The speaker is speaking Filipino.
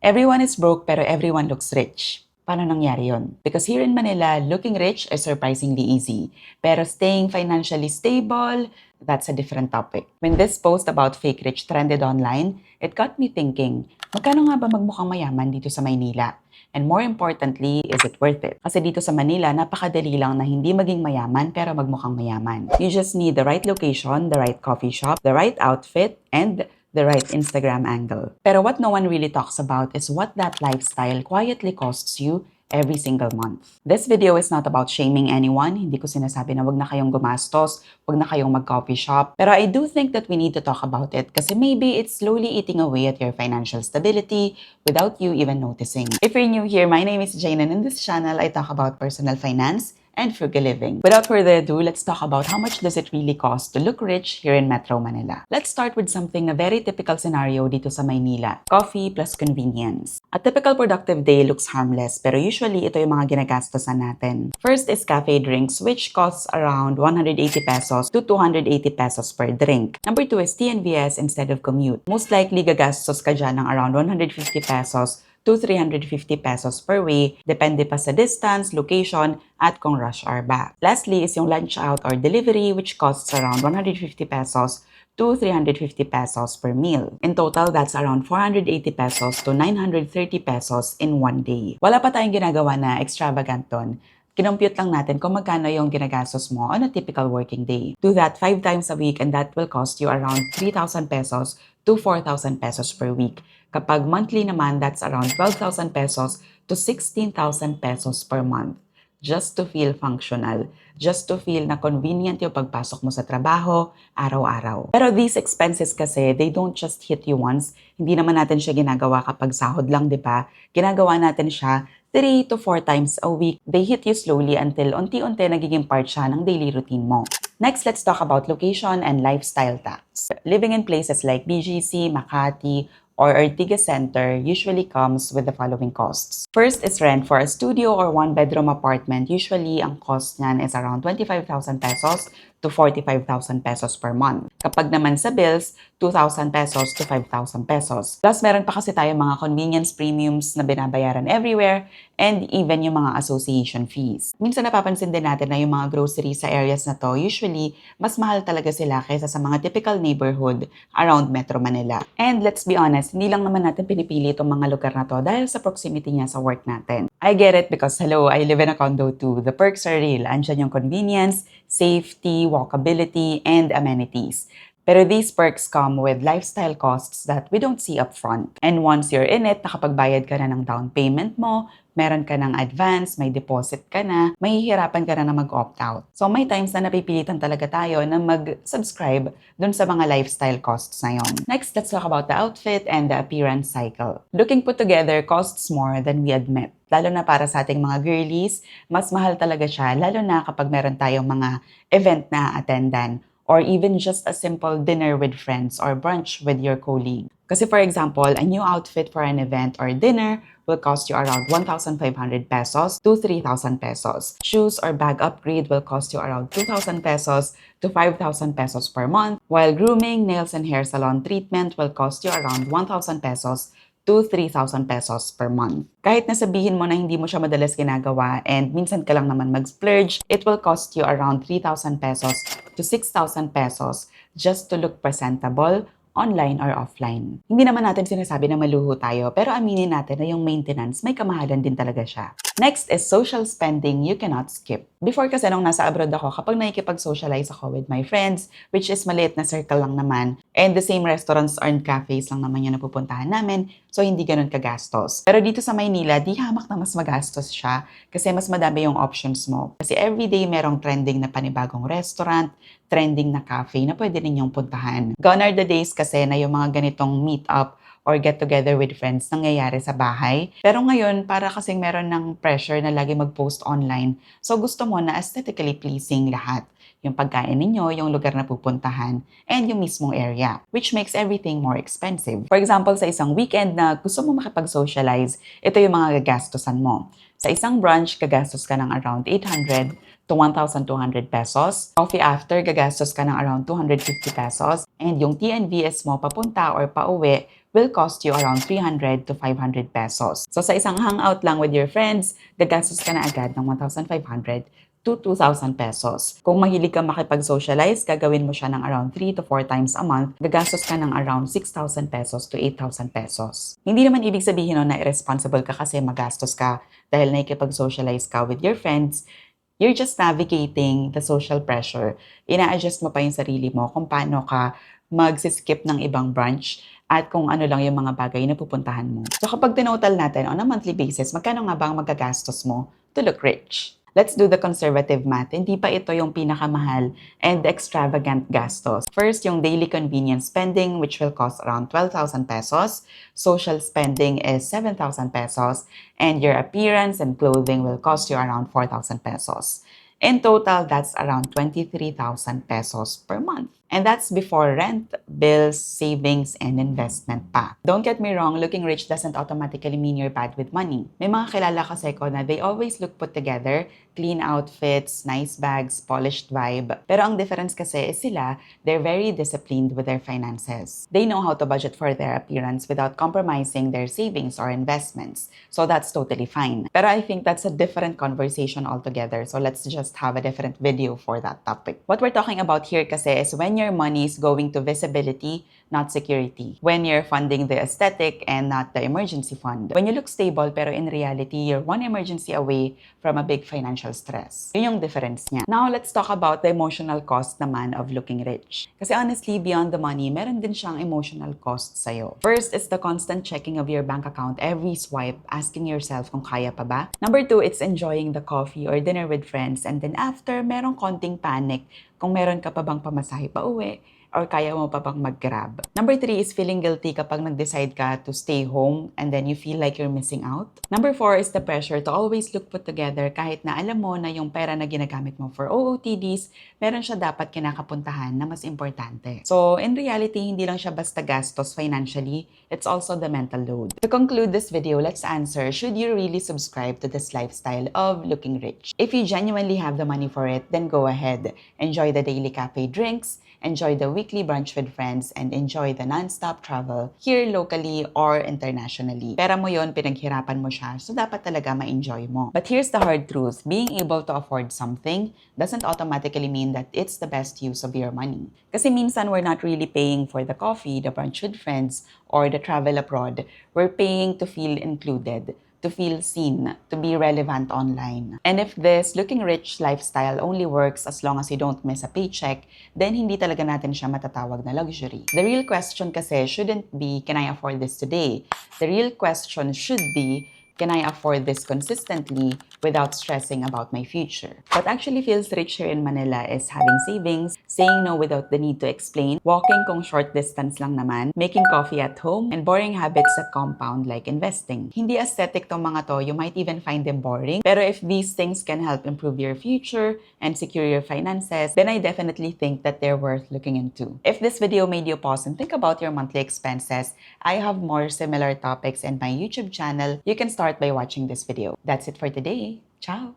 Everyone is broke pero everyone looks rich. Paano nangyari yon? Because here in Manila, looking rich is surprisingly easy. Pero staying financially stable, that's a different topic. When this post about fake rich trended online, it got me thinking, magkano nga ba magmukhang mayaman dito sa Maynila? And more importantly, is it worth it? Kasi dito sa Manila, napakadali lang na hindi maging mayaman pero magmukhang mayaman. You just need the right location, the right coffee shop, the right outfit, and the right Instagram angle. Pero what no one really talks about is what that lifestyle quietly costs you every single month. This video is not about shaming anyone. Hindi ko sinasabi na wag na kayong gumastos, wag na kayong mag-coffee shop. Pero I do think that we need to talk about it kasi maybe it's slowly eating away at your financial stability without you even noticing. If you're new here, my name is Jane and in this channel, I talk about personal finance and frugal living. Without further ado, let's talk about how much does it really cost to look rich here in Metro Manila. Let's start with something a very typical scenario dito sa Maynila. Coffee plus convenience. A typical productive day looks harmless, pero usually ito yung mga ginagastosan natin. First is cafe drinks, which costs around 180 pesos to 280 pesos per drink. Number 2 is TNVS instead of commute. Most likely gagastos ka dyan ng around 150 pesos to 350 pesos per way, depende pa sa distance, location, at kung rush hour ba. Lastly is yung lunch out or delivery, which costs around 150 pesos to 350 pesos per meal. In total, that's around 480 pesos to 930 pesos in one day. Wala pa tayong ginagawa na extravagant ton. Kinompute lang natin kung magkano yung ginagastos mo on a typical working day. Do that 5 times a week and that will cost you around 3,000 pesos to 4,000 pesos per week. Kapag monthly naman, that's around 12,000 pesos to 16,000 pesos per month. Just to feel functional. Just to feel na convenient yung pagpasok mo sa trabaho, araw-araw. Pero these expenses kasi, they don't just hit you once. Hindi naman natin siya ginagawa kapag sahod lang, di ba? Ginagawa natin siya 3 to 4 times a week. They hit you slowly until unti-unti nagiging part siya ng daily routine mo. Next, let's talk about location and lifestyle tax. Living in places like BGC, Makati, or Ortigas Center usually comes with the following costs. First is rent. For a studio or one-bedroom apartment, usually ang cost niyan is around 25,000 pesos to 45,000 pesos per month. Kapag naman sa bills, 2,000 pesos to 5,000 pesos. Plus, meron pa kasi tayo mga convenience premiums na binabayaran everywhere and even yung mga association fees. Minsan napapansin din natin na yung mga groceries sa areas na to, usually, mas mahal talaga sila kaysa sa mga typical neighborhood around Metro Manila. And let's be honest, hindi lang naman natin pinipili itong mga lugar na to dahil sa proximity niya sa work natin. I get it because, hello, I live in a condo too. The perks are real. Andyan yung convenience, safety, walkability, and amenities. Pero these perks come with lifestyle costs that we don't see upfront. And once you're in it, nakapagbayad ka na ng down payment mo, meron ka ng advance, may deposit ka na, mahihirapan ka na mag-opt out. So may times na napipilitan talaga tayo na mag-subscribe dun sa mga lifestyle costs na yon. Next, let's talk about the outfit and the appearance cycle. Looking put together costs more than we admit. Lalo na para sa ating mga girlies, mas mahal talaga siya, lalo na kapag meron tayong mga event na attendan or even just a simple dinner with friends or brunch with your colleague. Kasi for example, a new outfit for an event or dinner will cost you around 1,500 pesos to 3,000 pesos. Shoes or bag upgrade will cost you around 2,000 pesos to 5,000 pesos per month, while grooming, nails, and hair salon treatment will cost you around 1,000 pesos to 3,000 pesos per month. Kahit na sabihin mo na hindi mo siya madalas ginagawa and minsan ka lang naman mag-splurge, it will cost you around 3,000 pesos to 6,000 pesos just to look presentable, online or offline. Hindi naman natin sinasabi na maluho tayo, pero aminin natin na yung maintenance may kamahalan din talaga siya. Next is social spending you cannot skip. Before kasi nung nasa abroad ako, kapag nakikipag-socialize ako with my friends, which is maliit na circle lang naman, and the same restaurants and cafes lang naman yung napupuntahan namin, so hindi ganun kagastos. Pero dito sa Maynila, di hamak na mas magastos siya kasi mas madami yung options mo. Kasi everyday merong trending na panibagong restaurant, trending na cafe na pwede ninyong puntahan. Gone are the days kasi na yung mga ganitong meet-up or get together with friends nangyayari sa bahay. Pero ngayon, para kasing meron ng pressure na lagi mag-post online, so gusto mo na aesthetically pleasing lahat. Yung pagkain ninyo, yung lugar na pupuntahan, and yung mismong area, which makes everything more expensive. For example, sa isang weekend na gusto mo makipag-socialize, ito yung mga gagastusan mo. Sa isang brunch, gagastos ka ng around 800 to 1,200 pesos. Coffee after, gagastos ka ng around 250 pesos. And yung TNVS mo papunta or pauwi will cost you around 300 to 500 pesos. So sa isang hangout lang with your friends, gagastos ka na agad ng 1,500 to 2,000 pesos. Kung mahilig ka makipag-socialize, gagawin mo siya ng around 3 to 4 times a month, gagastos ka ng around 6,000 pesos to 8,000 pesos. Hindi naman ibig sabihin na irresponsible ka kasi magastos ka dahil nakikipag-socialize ka with your friends. You're just navigating the social pressure. Ina-adjust mo pa yung sarili mo kung paano ka mag-skip ng ibang branch at kung ano lang yung mga bagay na pupuntahan mo. So kapag tinotal natin on a monthly basis, magkano nga ba ang magagastos mo to look rich? Let's do the conservative math. Hindi pa ito yung pinakamahal and extravagant gastos. First, yung daily convenience spending, which will cost around 12,000 pesos. Social spending is 7,000 pesos. And your appearance and clothing will cost you around 4,000 pesos. In total, that's around 23,000 pesos per month. And that's before rent, bills, savings, and investment pa. Don't get me wrong, looking rich doesn't automatically mean you're bad with money. May mga kilala kasi ko na they always look put together, clean outfits, nice bags, polished vibe. Pero ang difference kasi is sila, they're very disciplined with their finances. They know how to budget for their appearance without compromising their savings or investments. So that's totally fine. Pero I think that's a different conversation altogether. So let's just have a different video for that topic. What we're talking about here kasi is when your money is going to visibility, not security. When you're funding the aesthetic and not the emergency fund. When you look stable pero in reality, you're one emergency away from a big financial stress. Yun yung difference niya. Now, let's talk about the emotional cost naman of looking rich. Kasi honestly, beyond the money, meron din siyang emotional cost sa'yo. First is the constant checking of your bank account every swipe, asking yourself kung kaya pa ba. Number two, it's enjoying the coffee or dinner with friends, and then after, merong konting panic kung meron ka pa bang pamasahe pa uwi, or kaya mo pa bang mag-grab. Number 3 is feeling guilty kapag nag-decide ka to stay home and then you feel like you're missing out. Number 4 is the pressure to always look put together kahit na alam mo na yung pera na ginagamit mo for OOTDs, meron siya dapat kinakapuntahan na mas importante. So, in reality, hindi lang siya basta gastos financially, it's also the mental load. To conclude this video, let's answer, should you really subscribe to this lifestyle of looking rich? If you genuinely have the money for it, then go ahead. Enjoy the daily cafe drinks, enjoy the weekly brunch with friends, and enjoy the non-stop travel here locally or internationally. Pera mo yon, pinaghirapan mo siya, so dapat talaga ma-enjoy mo. But here's the hard truth. Being able to afford something doesn't automatically mean that it's the best use of your money. Kasi minsan we're not really paying for the coffee, the brunch with friends, or the travel abroad. We're paying to feel included, to feel seen, to be relevant online. And if this looking rich lifestyle only works as long as you don't miss a paycheck, then hindi talaga natin siya matatawag na luxury. The real question kasi shouldn't be, can I afford this today? The real question should be, can I afford this consistently without stressing about my future? What actually feels rich here in Manila is having savings, saying no without the need to explain, walking kung short distance lang naman, making coffee at home, and boring habits that compound like investing. Hindi aesthetic tong mga to, you might even find them boring, pero if these things can help improve your future and secure your finances, then I definitely think that they're worth looking into. If this video made you pause and think about your monthly expenses, I have more similar topics in my YouTube channel. You can start by watching this video. That's it for today. Ciao!